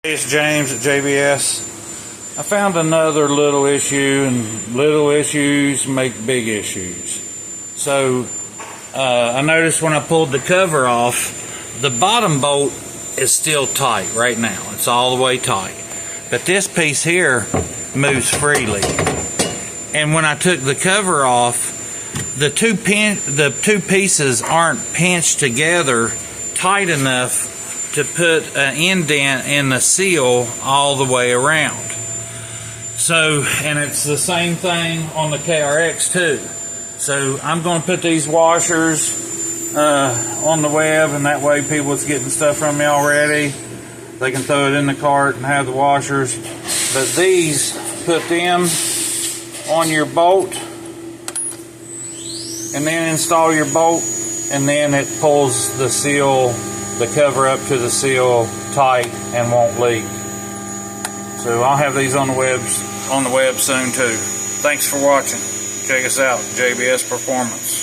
Hey, it's James at JBS. I found another little issue, and little issues make big issues. So I noticed when I pulled the cover off, the bottom bolt is still tight right now. It's all the way tight. But this piece here moves freely. And when I took the cover off, the two pieces aren't pinched together tight enough to put an indent in the seal all the way around. So, and it's the same thing on the KRX too. So I'm going to put these washers on the web, and that way people that's getting stuff from me already, they can throw it in the cart and have the washers. But these, put them on your bolt and then install your bolt, and then it pulls the seal, the cover up to the seal tight and won't leak. So I'll have these on the web soon too. Thanks for watching. Check us out, JBS Performance.